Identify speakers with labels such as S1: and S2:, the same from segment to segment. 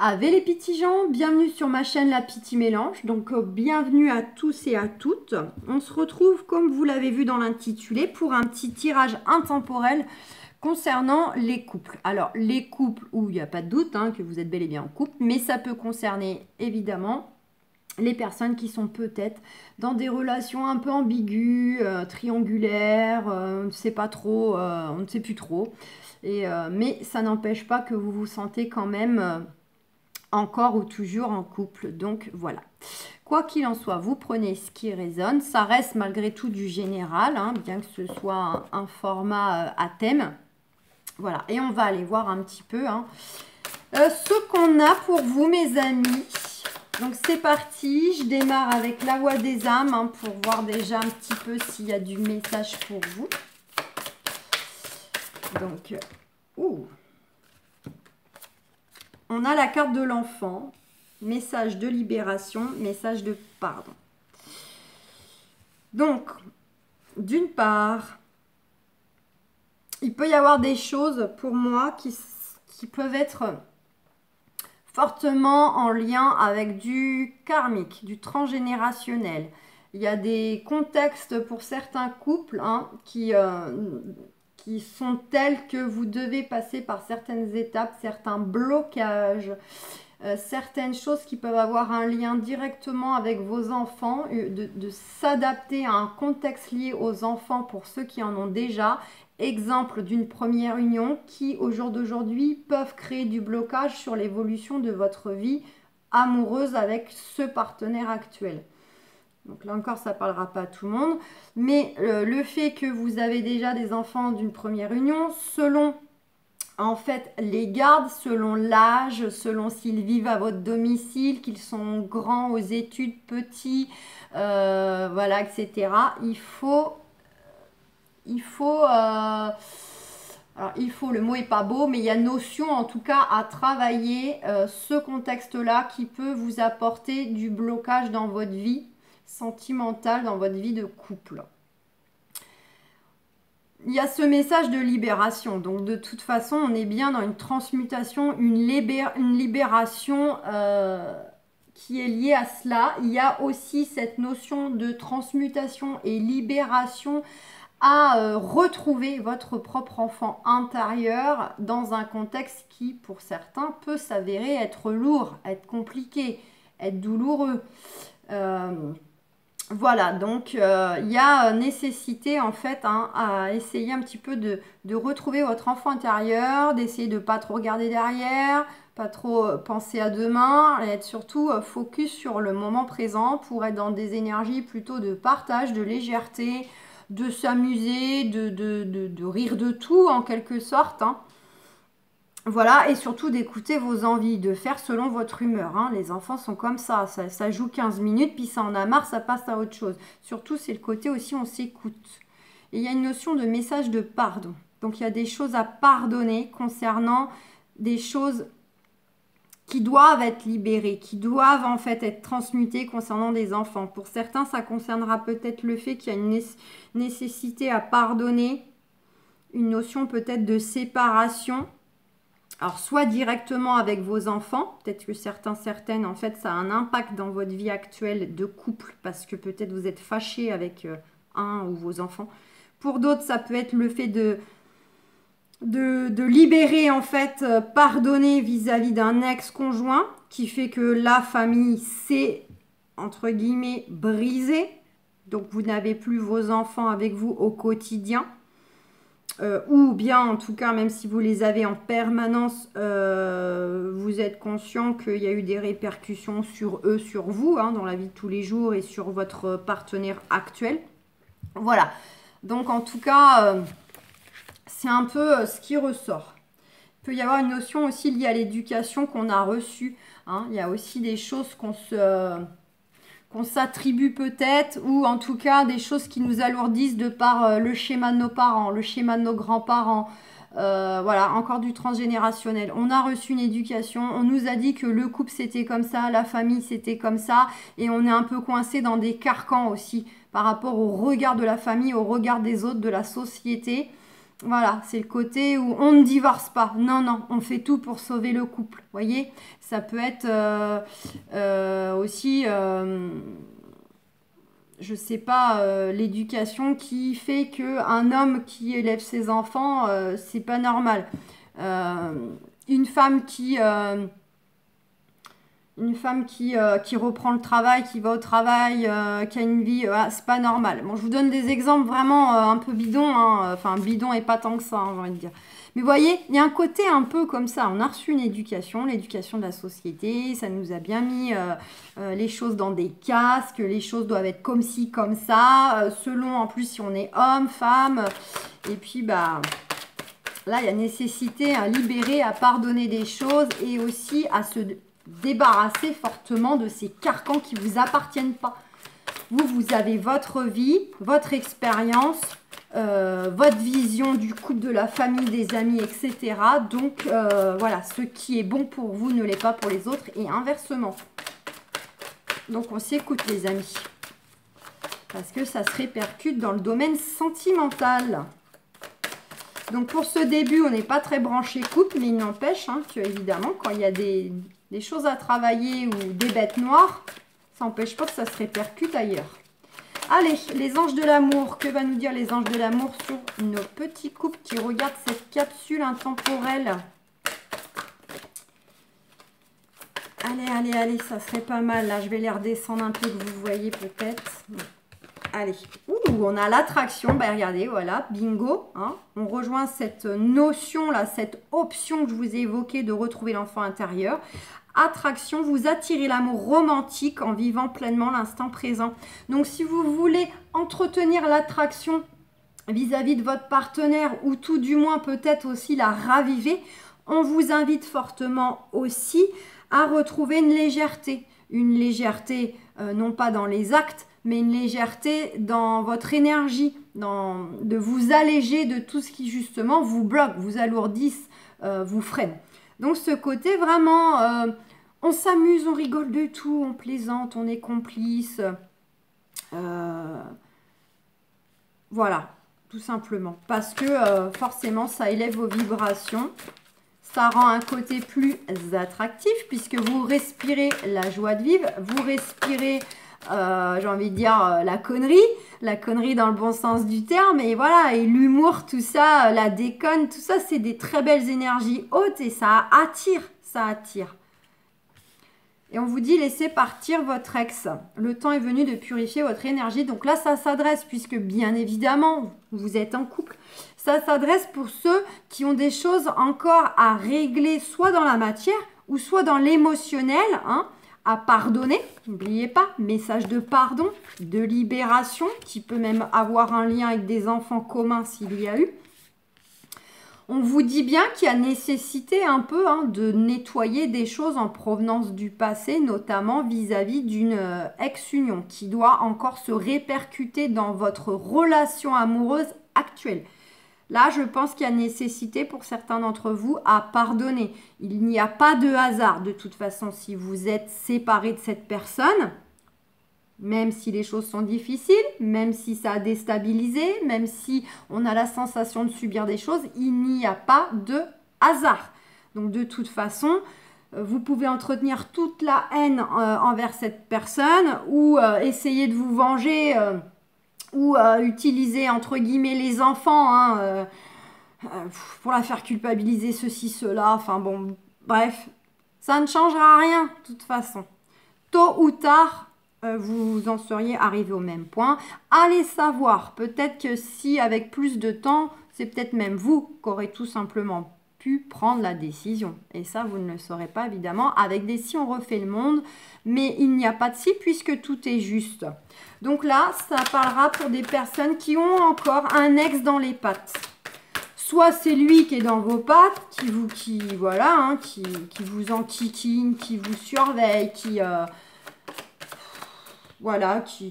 S1: Ave les petits gens, bienvenue sur ma chaîne La Petite Mélange. Donc bienvenue à tous et à toutes. On se retrouve comme vous l'avez vu dans l'intitulé pour un petit tirage intemporel concernant les couples. Alors les couples où il n'y a pas de doute que vous êtes bel et bien en couple, mais ça peut concerner évidemment les personnes qui sont peut-être dans des relations un peu ambiguës, triangulaires, on ne sait pas trop, on ne sait plus trop. Mais ça n'empêche pas que vous vous sentez quand même encore ou toujours en couple. Donc voilà. Quoi qu'il en soit, vous prenez ce qui résonne. Ça reste malgré tout du général, bien que ce soit un format à thème. Voilà. Et on va aller voir un petit peu ce qu'on a pour vous, mes amis. Donc c'est parti. Je démarre avec la voix des âmes pour voir déjà un petit peu s'il y a du message pour vous. Donc, on a la carte de l'enfant, message de libération, message de pardon. Donc, d'une part, il peut y avoir des choses pour moi qui peuvent être fortement en lien avec du karmique, du transgénérationnel. Il y a des contextes pour certains couples qui sont tels que vous devez passer par certaines étapes, certains blocages, certaines choses qui peuvent avoir un lien directement avec vos enfants, de s'adapter à un contexte lié aux enfants pour ceux qui en ont déjà. Exemple d'une première union qui, au jour d'aujourd'hui, peuvent créer du blocage sur l'évolution de votre vie amoureuse avec ce partenaire actuel. Donc là encore, ça ne parlera pas à tout le monde. Mais le fait que vous avez déjà des enfants d'une première union, selon en fait les gardes, selon l'âge, selon s'ils vivent à votre domicile, qu'ils sont grands aux études, petits, voilà, etc. Le mot est pas beau, mais il y a notion en tout cas à travailler ce contexte-là qui peut vous apporter du blocage dans votre vie sentimentale, dans votre vie de couple. Il y a ce message de libération, donc de toute façon on est bien dans une transmutation, une libération qui est liée à cela. Il y a aussi cette notion de transmutation et libération à retrouver votre propre enfant intérieur dans un contexte qui, pour certains, peut s'avérer être lourd, être compliqué, être douloureux. Voilà, donc il y a nécessité en fait à essayer un petit peu de retrouver votre enfant intérieur, d'essayer de ne pas trop regarder derrière, pas trop penser à demain, et être surtout focus sur le moment présent pour être dans des énergies plutôt de partage, de légèreté, de s'amuser, de rire de tout en quelque sorte. Voilà, et surtout d'écouter vos envies, de faire selon votre humeur. Les enfants sont comme ça joue 15 minutes, puis ça en a marre, ça passe à autre chose. Surtout, c'est le côté aussi, on s'écoute. Et il y a une notion de message de pardon. Donc, il y a des choses à pardonner concernant des choses qui doivent être libérées, qui doivent en fait être transmutées concernant des enfants. Pour certains, ça concernera peut-être le fait qu'il y a une nécessité à pardonner, une notion peut-être de séparation. Alors, soit directement avec vos enfants, peut-être que certaines, en fait, ça a un impact dans votre vie actuelle de couple, parce que peut-être vous êtes fâché avec un ou vos enfants. Pour d'autres, ça peut être le fait de libérer, en fait, pardonner vis-à-vis d'un ex-conjoint, qui fait que la famille s'est, entre guillemets, brisée. Donc, vous n'avez plus vos enfants avec vous au quotidien. Ou bien en tout cas même si vous les avez en permanence, vous êtes conscient qu'il y a eu des répercussions sur eux, sur vous, dans la vie de tous les jours et sur votre partenaire actuel. Voilà, donc en tout cas c'est un peu ce qui ressort. Il peut y avoir une notion aussi liée à l'éducation qu'on a reçue, il y a aussi des choses qu'on s'attribue peut-être, ou en tout cas des choses qui nous alourdissent de par le schéma de nos parents, le schéma de nos grands-parents. Voilà, encore du transgénérationnel. On a reçu une éducation, on nous a dit que le couple c'était comme ça, la famille c'était comme ça, et on est un peu coincé dans des carcans aussi par rapport au regard de la famille, au regard des autres, de la société. Voilà, c'est le côté où on ne divorce pas. Non, non, on fait tout pour sauver le couple. Vous voyez, ça peut être aussi, je sais pas, l'éducation qui fait qu'un homme qui élève ses enfants, c'est pas normal. Euh, une femme qui, euh, qui reprend le travail, qui va au travail, qui a une vie, c'est pas normal. Bon, je vous donne des exemples vraiment un peu bidons, hein, enfin bidon et pas tant que ça, hein, j'ai envie de dire. Mais vous voyez, il y a un côté un peu comme ça. On a reçu une éducation, l'éducation de la société, ça nous a bien mis les choses dans des casques, les choses doivent être comme ci, comme ça, selon en plus si on est homme, femme. Et puis, bah, là, il y a nécessité à libérer, à pardonner des choses et aussi à se débarrasser fortement de ces carcans qui ne vous appartiennent pas. Vous avez votre vie, votre expérience, votre vision du couple, de la famille, des amis, etc. Donc, voilà, ce qui est bon pour vous ne l'est pas pour les autres et inversement. Donc, on s'écoute, les amis. Parce que ça se répercute dans le domaine sentimental. Donc, pour ce début, on n'est pas très branché couple, mais il n'empêche hein, que, évidemment, quand il y a des choses à travailler ou des bêtes noires, ça n'empêche pas que ça se répercute ailleurs. Allez, les anges de l'amour. Que va nous dire les anges de l'amour sur nos petits couples qui regardent cette capsule intemporelle? Allez, allez, allez, ça serait pas mal. Là, je vais les redescendre un peu, que vous voyez peut-être. Allez. Ouh, on a l'attraction. Ben, regardez, voilà, bingo. Hein. On rejoint cette notion-là, cette option que je vous ai évoquée de retrouver l'enfant intérieur. Attraction, vous attirez l'amour romantique en vivant pleinement l'instant présent. Donc, si vous voulez entretenir l'attraction vis-à-vis de votre partenaire ou tout du moins peut-être aussi la raviver, on vous invite fortement aussi à retrouver une légèreté. Une légèreté, non pas dans les actes, mais une légèreté dans votre énergie, de vous alléger de tout ce qui justement vous bloque, vous alourdisse, vous freine. Donc ce côté vraiment, on s'amuse, on rigole de tout, on plaisante, on est complice. Voilà, tout simplement. Parce que forcément, ça élève vos vibrations. Ça rend un côté plus attractif puisque vous respirez la joie de vivre, vous respirez, j'ai envie de dire, la connerie dans le bon sens du terme, et voilà, et l'humour, tout ça, la déconne, tout ça, c'est des très belles énergies hautes et ça attire, ça attire. Et on vous dit, laissez partir votre ex. Le temps est venu de purifier votre énergie. Donc là, ça s'adresse, puisque bien évidemment, vous êtes en couple. Ça s'adresse pour ceux qui ont des choses encore à régler, soit dans la matière, ou soit dans l'émotionnel, hein, à pardonner. N'oubliez pas, message de pardon, de libération, qui peut même avoir un lien avec des enfants communs s'il y a eu. On vous dit bien qu'il y a nécessité un peu hein, de nettoyer des choses en provenance du passé, notamment vis-à-vis d'une ex-union qui doit encore se répercuter dans votre relation amoureuse actuelle. Là, je pense qu'il y a nécessité pour certains d'entre vous à pardonner. Il n'y a pas de hasard de toute façon si vous êtes séparés de cette personne. Même si les choses sont difficiles, même si ça a déstabilisé, même si on a la sensation de subir des choses, il n'y a pas de hasard. Donc de toute façon, vous pouvez entretenir toute la haine envers cette personne ou essayer de vous venger ou utiliser entre guillemets les enfants hein, pour la faire culpabiliser ceci, cela. Enfin bon, bref, ça ne changera rien de toute façon. Tôt ou tard, vous en seriez arrivé au même point. Allez savoir, peut-être que si avec plus de temps, c'est peut-être même vous qui aurez tout simplement pu prendre la décision. Et ça, vous ne le saurez pas évidemment. Avec des si, on refait le monde, mais il n'y a pas de si puisque tout est juste. Donc là, ça parlera pour des personnes qui ont encore un ex dans les pattes. Soit c'est lui qui est dans vos pattes, qui vous enquiquine, qui vous surveille, qui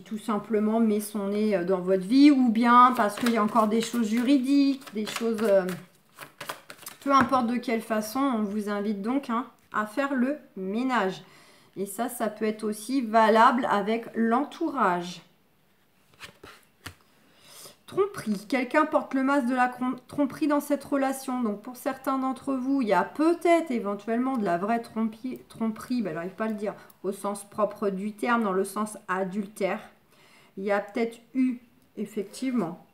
S1: tout simplement met son nez dans votre vie, ou bien parce qu'il y a encore des choses juridiques, des choses, peu importe de quelle façon, on vous invite donc hein, à faire le ménage. Et ça peut être aussi valable avec l'entourage. Tromperie. Quelqu'un porte le masque de la tromperie dans cette relation. Donc pour certains d'entre vous, il y a peut-être éventuellement de la vraie tromperie, ben, j'arrive pas à le dire au sens propre du terme, dans le sens adultère. Il y a peut-être eu effectivement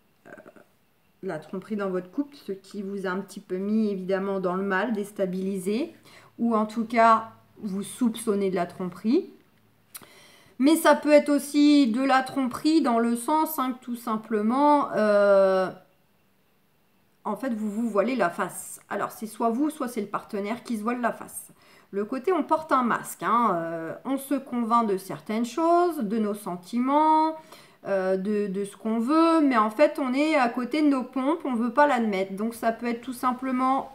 S1: la tromperie dans votre couple, ce qui vous a un petit peu mis évidemment dans le mal, déstabilisé, ou en tout cas vous soupçonnez de la tromperie. Mais ça peut être aussi de la tromperie dans le sens que tout simplement, en fait, vous vous voilez la face. Alors, c'est soit vous, soit c'est le partenaire qui se voile la face. Le côté, on porte un masque. On se convainc de certaines choses, de nos sentiments, de ce qu'on veut. Mais en fait, on est à côté de nos pompes, on ne veut pas l'admettre. Donc, ça peut être tout simplement,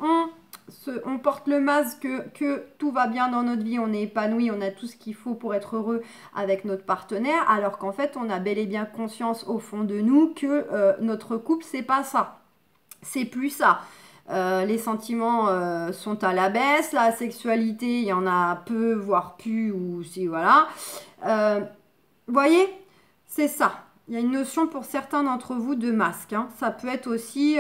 S1: on porte le masque que tout va bien dans notre vie, on est épanoui, on a tout ce qu'il faut pour être heureux avec notre partenaire, alors qu'en fait, on a bel et bien conscience au fond de nous que notre couple, c'est pas ça. C'est plus ça. Les sentiments sont à la baisse, la sexualité, il y en a peu, voire plus, ou si voilà. Vous voyez, c'est ça. Il y a une notion pour certains d'entre vous de masque. Ça peut être aussi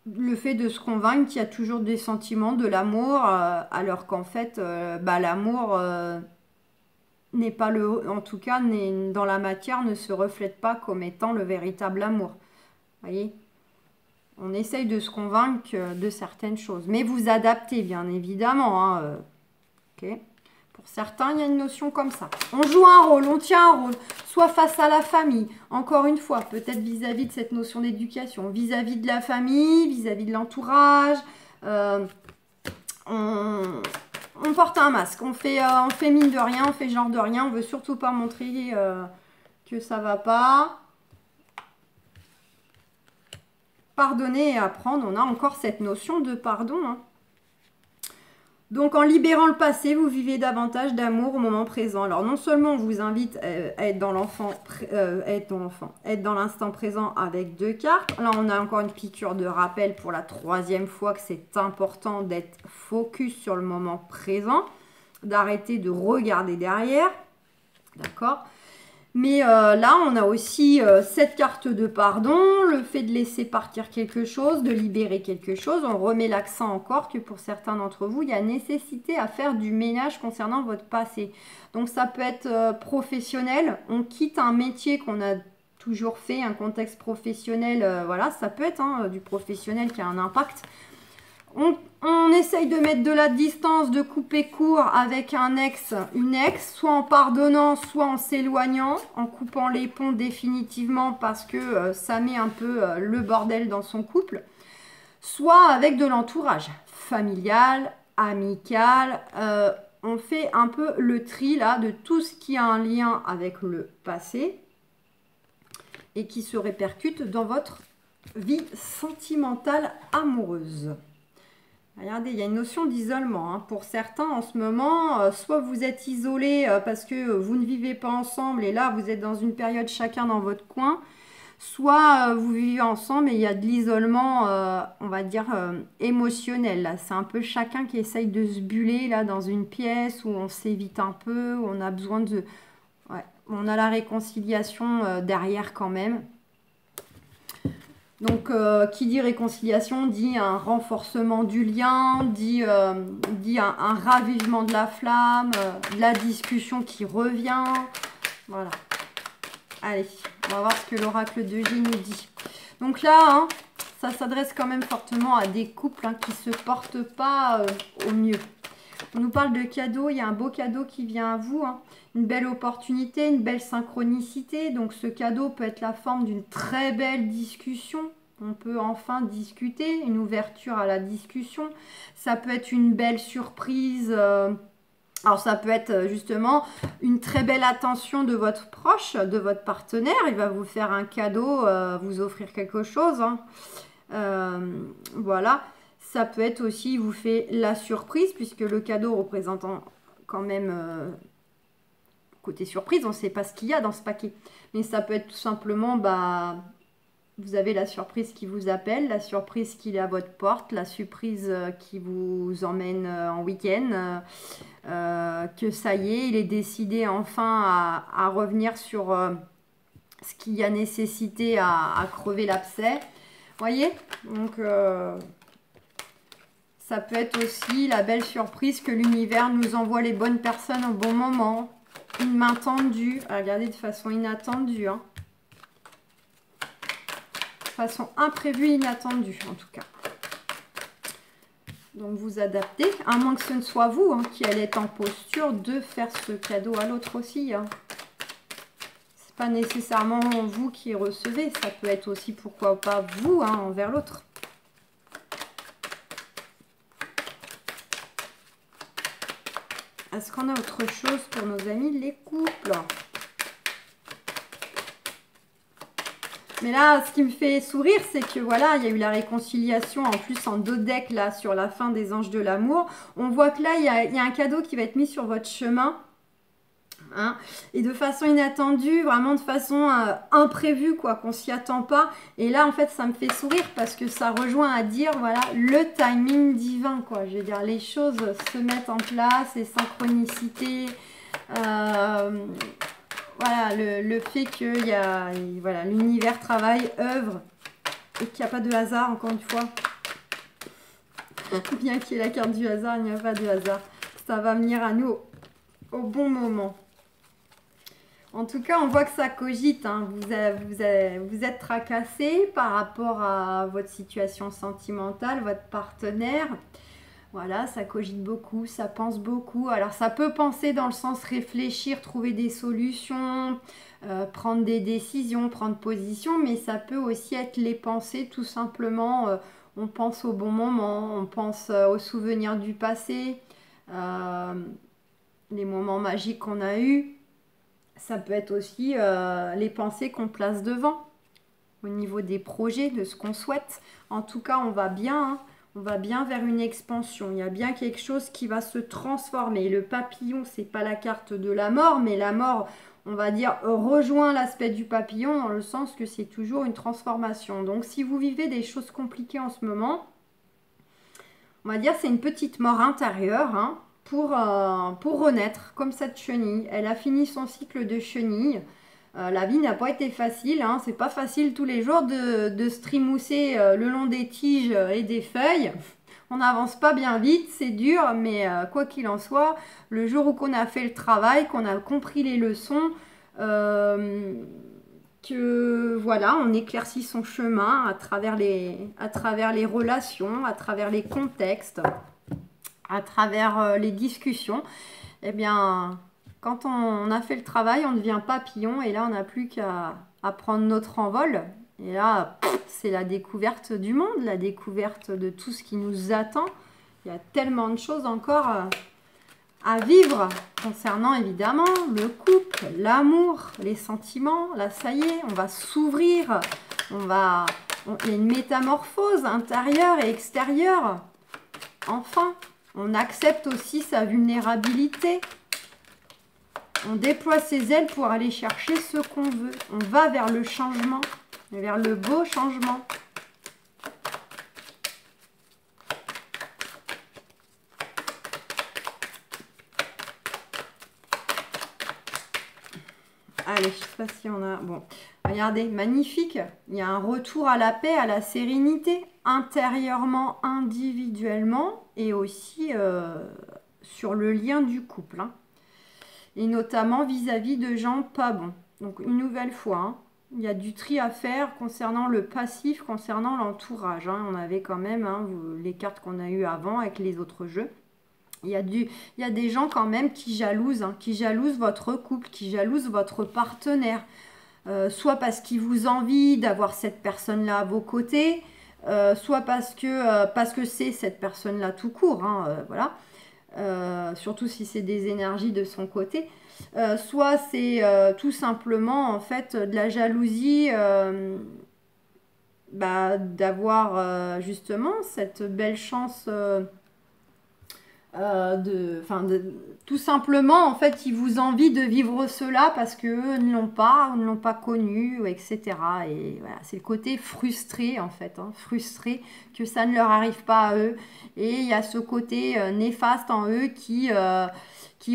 S1: le fait de se convaincre qu'il y a toujours des sentiments, de l'amour, alors qu'en fait, l'amour n'est pas en tout cas, dans la matière, ne se reflète pas comme étant le véritable amour. Vous voyez, on essaye de se convaincre de certaines choses, mais vous adaptez bien évidemment. Ok. Pour certains, il y a une notion comme ça. On joue un rôle, on tient un rôle, soit face à la famille, encore une fois, peut-être vis-à-vis de cette notion d'éducation, vis-à-vis de la famille, vis-à-vis de l'entourage. On porte un masque, on fait mine de rien, on fait genre de rien, on veut surtout pas montrer que ça va pas. Pardonner et apprendre, on a encore cette notion de pardon. Donc en libérant le passé, vous vivez davantage d'amour au moment présent. Alors non seulement on vous invite à être dans être dans l'instant présent avec 2 cartes. Là on a encore une piqûre de rappel pour la 3e fois que c'est important d'être focus sur le moment présent, d'arrêter de regarder derrière. D'accord ? Mais là, on a aussi cette carte de pardon, le fait de laisser partir quelque chose, de libérer quelque chose. On remet l'accent encore que pour certains d'entre vous, il y a nécessité à faire du ménage concernant votre passé. Donc ça peut être professionnel, on quitte un métier qu'on a toujours fait, un contexte professionnel, voilà, ça peut être du professionnel qui a un impact. On essaye de mettre de la distance, de couper court avec un ex, une ex, soit en pardonnant, soit en s'éloignant, en coupant les ponts définitivement parce que ça met un peu le bordel dans son couple, soit avec de l'entourage familial, amical. On fait un peu le tri là de tout ce qui a un lien avec le passé et qui se répercute dans votre vie sentimentale amoureuse. Regardez, il y a une notion d'isolement. Pour certains, en ce moment, soit vous êtes isolés parce que vous ne vivez pas ensemble et là, vous êtes dans une période chacun dans votre coin, soit vous vivez ensemble et il y a de l'isolement, on va dire, émotionnel. C'est un peu chacun qui essaye de se buller là, dans une pièce où on s'évite un peu, où on a besoin de... Ouais, on a la réconciliation derrière quand même. Donc, qui dit réconciliation, dit un renforcement du lien, dit un ravivement de la flamme, de la discussion qui revient. Voilà. Allez, on va voir ce que l'oracle de J nous dit. Donc là, ça s'adresse quand même fortement à des couples qui ne se portent pas au mieux. On nous parle de cadeaux, il y a un beau cadeau qui vient à vous, une belle opportunité, une belle synchronicité. Donc ce cadeau peut être la forme d'une très belle discussion. On peut enfin discuter, une ouverture à la discussion. Ça peut être une belle surprise. Alors ça peut être justement une très belle attention de votre proche, de votre partenaire. Il va vous faire un cadeau, vous offrir quelque chose. Voilà. Ça peut être aussi, il vous fait la surprise, puisque le cadeau représentant quand même côté surprise, on ne sait pas ce qu'il y a dans ce paquet. Mais ça peut être tout simplement vous avez la surprise qui vous appelle, la surprise qui est à votre porte, la surprise qui vous emmène en week-end, que ça y est, il est décidé enfin à revenir sur ce qui a nécessité à crever l'abcès. Voyez? Donc, ça peut être aussi la belle surprise que l'univers nous envoie les bonnes personnes au bon moment. Une main tendue, regardez, de façon inattendue, hein. De façon imprévue, inattendue, en tout cas. Donc, vous adaptez, à moins que ce ne soit vous hein, qui allez être en posture de faire ce cadeau à l'autre aussi, hein. C'est pas nécessairement vous qui recevez, ça peut être aussi, pourquoi pas, vous hein, envers l'autre. Est-ce qu'on a autre chose pour nos amis les couples? Mais là, ce qui me fait sourire, c'est que voilà, il y a eu la réconciliation en plus en deux decks là sur la fin des Anges de l'amour. On voit que là, il y a un cadeau qui va être mis sur votre chemin. Hein, et de façon inattendue, vraiment de façon imprévue, quoi, qu'on s'y attend pas. Et là, en fait, ça me fait sourire parce que ça rejoint à dire, voilà, le timing divin, quoi. Je veux dire, les choses se mettent en place, les synchronicités, voilà, le fait que voilà, l'univers travaille, œuvre, et qu'il n'y a pas de hasard, encore une fois. Bien qu'il y ait la carte du hasard, il n'y a pas de hasard. Ça va venir à nous au bon moment. En tout cas, on voit que ça cogite, hein. Vous êtes tracassé par rapport à votre situation sentimentale, votre partenaire. Voilà, ça cogite beaucoup, ça pense beaucoup. Alors, ça peut penser dans le sens réfléchir, trouver des solutions, prendre des décisions, prendre position, mais ça peut aussi être les pensées, tout simplement. On pense au bon moment, on pense aux souvenirs du passé, les moments magiques qu'on a eus. Ça peut être aussi les pensées qu'on place devant au niveau des projets, de ce qu'on souhaite. En tout cas, on va bien, hein, on va bien vers une expansion. Il y a bien quelque chose qui va se transformer. Le papillon, c'est pas la carte de la mort, mais la mort, on va dire, rejoint l'aspect du papillon dans le sens que c'est toujours une transformation. Donc, si vous vivez des choses compliquées en ce moment, on va dire c'est une petite mort intérieure, hein, pour renaître, comme cette chenille. Elle a fini son cycle de chenille. La vie n'a pas été facile, hein. C'est pas facile tous les jours de se trimousser le long des tiges et des feuilles. On n'avance pas bien vite, c'est dur, mais quoi qu'il en soit, le jour où qu'on a fait le travail, qu'on a compris les leçons, que voilà, on éclaircit son chemin à travers les relations, à travers les contextes, à travers les discussions, eh bien, quand on a fait le travail, on devient papillon et là, on n'a plus qu'à prendre notre envol. Et là, c'est la découverte du monde, la découverte de tout ce qui nous attend. Il y a tellement de choses encore à vivre concernant évidemment le couple, l'amour, les sentiments. Là, ça y est, on va s'ouvrir. Il y a une métamorphose intérieure et extérieure. Enfin, on accepte aussi sa vulnérabilité. On déploie ses ailes pour aller chercher ce qu'on veut. On va vers le changement, vers le beau changement. Allez, je ne sais pas si on a... Bon, regardez, magnifique. Il y a un retour à la paix, à la sérénité, intérieurement, individuellement, et aussi sur le lien du couple, hein. Et notamment vis-à-vis de gens pas bons. Donc, une nouvelle fois, hein, il y a du tri à faire concernant le passif, concernant l'entourage, hein. On avait quand même les cartes qu'on a eues avant avec les autres jeux. Il y a des gens quand même qui jalousent, hein, qui jalousent votre couple, qui jalousent votre partenaire. Soit parce qu'ils vous envient d'avoir cette personne-là à vos côtés, soit parce que c'est cette personne-là tout court, hein, voilà. Surtout si c'est des énergies de son côté. Soit c'est tout simplement en fait de la jalousie d'avoir justement cette belle chance tout simplement, en fait, ils vous envient de vivre cela parce qu'eux ne l'ont pas, ou ne l'ont pas connu, etc. Et voilà, c'est le côté frustré, en fait, hein, frustré que ça ne leur arrive pas à eux. Et il y a ce côté néfaste en eux qui,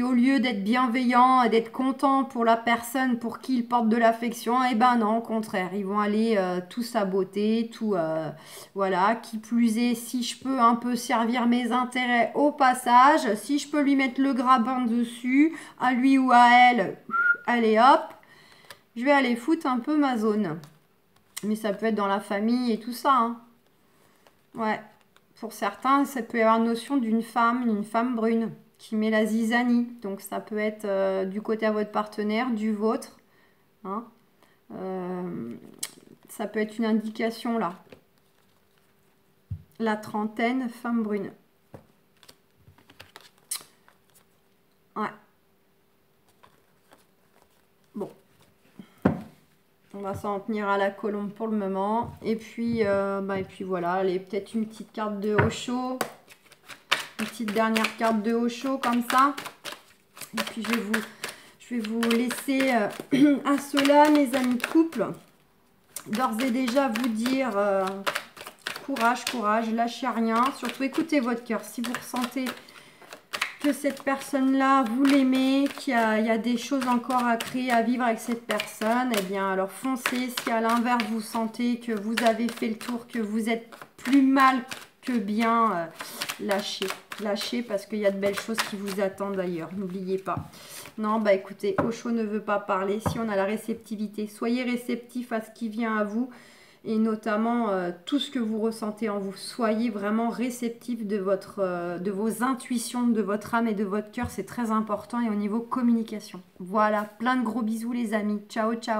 S1: au lieu d'être bienveillant et d'être content pour la personne pour qui ils portent de l'affection, eh ben non, au contraire, ils vont aller tout saboter, tout, voilà. Qui plus est, si je peux un peu servir mes intérêts au passage, si je peux lui mettre le grappin dessus, à lui ou à elle, allez hop, je vais aller foutre un peu ma zone. Mais ça peut être dans la famille et tout ça, hein. Ouais. Pour certains, ça peut y avoir une notion d'une femme brune, qui met la zizanie. Donc ça peut être du côté à votre partenaire, du vôtre, hein. Euh, Ça peut être une indication là. La trentaine, femme brune. Ouais. Bon. On va s'en tenir à la colombe pour le moment. Et puis voilà, allez, peut-être une petite carte de Osho. Une petite dernière carte de Osho comme ça. Et puis je vais vous laisser à cela, mes amis de couple. D'ores et déjà vous dire courage, courage, lâchez rien. Surtout écoutez votre cœur. Si vous ressentez que cette personne-là, vous l'aimez, qu'il y a des choses encore à créer, à vivre avec cette personne, eh bien alors foncez. Si à l'inverse vous sentez que vous avez fait le tour, que vous êtes plus mal que bien, lâchez. Lâchez parce qu'il y a de belles choses qui vous attendent d'ailleurs, n'oubliez pas. Non, bah écoutez, Osho ne veut pas parler. Si on a la réceptivité, soyez réceptif à ce qui vient à vous. Et notamment tout ce que vous ressentez en vous. Soyez vraiment réceptif de vos intuitions, de votre âme et de votre cœur. C'est très important et au niveau communication. Voilà, plein de gros bisous les amis. Ciao, ciao.